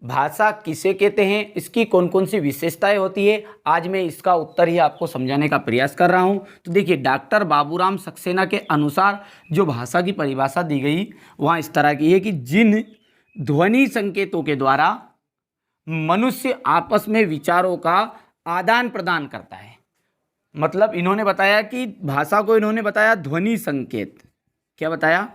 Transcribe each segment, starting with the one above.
भाषा किसे कहते हैं, इसकी कौन कौन सी विशेषताएं होती है, आज मैं इसका उत्तर ही आपको समझाने का प्रयास कर रहा हूं। तो देखिए, डॉक्टर बाबूराम सक्सेना के अनुसार जो भाषा की परिभाषा दी गई वहाँ इस तरह की है कि जिन ध्वनि संकेतों के द्वारा मनुष्य आपस में विचारों का आदान प्रदान करता है। मतलब इन्होंने बताया कि भाषा को इन्होंने बताया ध्वनि संकेत। क्या बताया?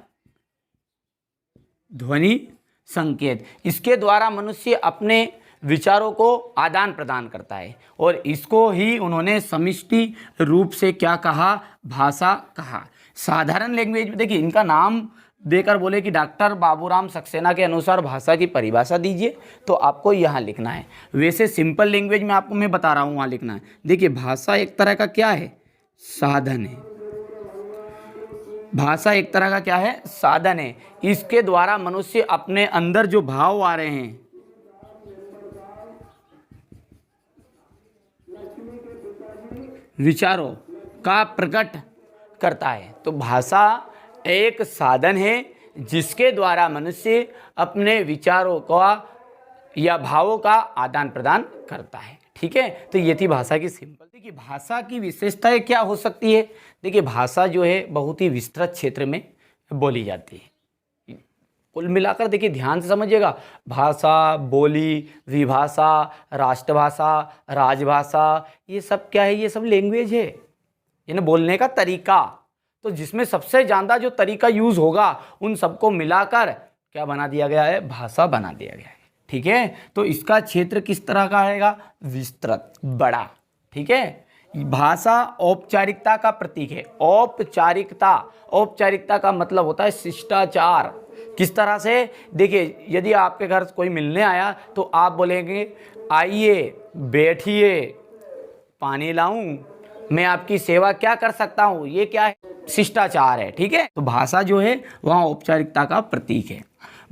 ध्वनि संकेत। इसके द्वारा मनुष्य अपने विचारों को आदान प्रदान करता है और इसको ही उन्होंने समष्टि रूप से क्या कहा? भाषा कहा। साधारण लैंग्वेज में देखिए, इनका नाम देकर बोले कि डॉक्टर बाबूराम सक्सेना के अनुसार भाषा की परिभाषा दीजिए, तो आपको यहाँ लिखना है। वैसे सिंपल लैंग्वेज में आपको मैं बता रहा हूँ, वहाँ लिखना है। देखिए, भाषा एक तरह का क्या है? साधन है। भाषा एक तरह का क्या है? साधन है। इसके द्वारा मनुष्य अपने अंदर जो भाव आ रहे हैं, विचारों का प्रकट करता है। तो भाषा एक साधन है जिसके द्वारा मनुष्य अपने विचारों का या भावों का आदान प्रदान करता है। ठीक है, तो ये थी भाषा की सिंपल। देखिए, भाषा की विशेषताएं क्या हो सकती है? देखिए, भाषा जो है बहुत ही विस्तृत क्षेत्र में बोली जाती है। कुल मिलाकर देखिए, ध्यान से समझिएगा, भाषा, बोली, विभाषा, राष्ट्रभाषा, राजभाषा, ये सब क्या है? ये सब लैंग्वेज है, यानी बोलने का तरीका। तो जिसमें सबसे ज़्यादा जो तरीका यूज़ होगा उन सबको मिलाकर क्या बना दिया गया है? भाषा बना दिया गया है। ठीक है, तो इसका क्षेत्र किस तरह का आएगा? विस्तृत, बड़ा। ठीक है, भाषा औपचारिकता का प्रतीक है। औपचारिकता, औपचारिकता का मतलब होता है शिष्टाचार। किस तरह से? देखिए, यदि आपके घर कोई मिलने आया तो आप बोलेंगे, आइए, बैठिए, पानी लाऊं, मैं आपकी सेवा क्या कर सकता हूं। ये क्या है? शिष्टाचार है। ठीक है, तो भाषा जो है वहाँ औपचारिकता का प्रतीक है।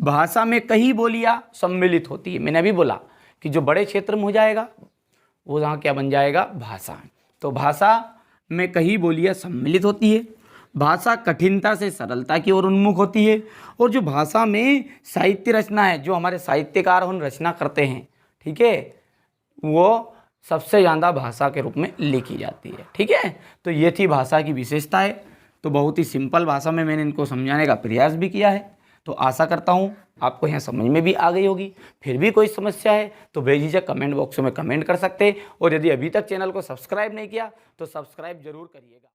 भाषा में कई बोलियां सम्मिलित होती है। मैंने अभी बोला कि जो बड़े क्षेत्र में हो जाएगा वो जहाँ क्या बन जाएगा? भाषा। तो भाषा में कई बोलियां सम्मिलित होती है। भाषा कठिनता से सरलता की ओर उन्मुख होती है। और जो भाषा में साहित्य रचना है, जो हमारे साहित्यकार उन रचना करते हैं, ठीक है, वो सबसे ज़्यादा भाषा के रूप में लिखी जाती है। ठीक है, तो ये थी भाषा की विशेषताएं। तो बहुत ही सिंपल भाषा में मैंने इनको समझाने का प्रयास भी किया है। तो आशा करता हूँ आपको यहाँ समझ में भी आ गई होगी। फिर भी कोई समस्या है तो बेझिझक कमेंट बॉक्स में कमेंट कर सकते हैं। और यदि अभी तक चैनल को सब्सक्राइब नहीं किया तो सब्सक्राइब जरूर करिएगा।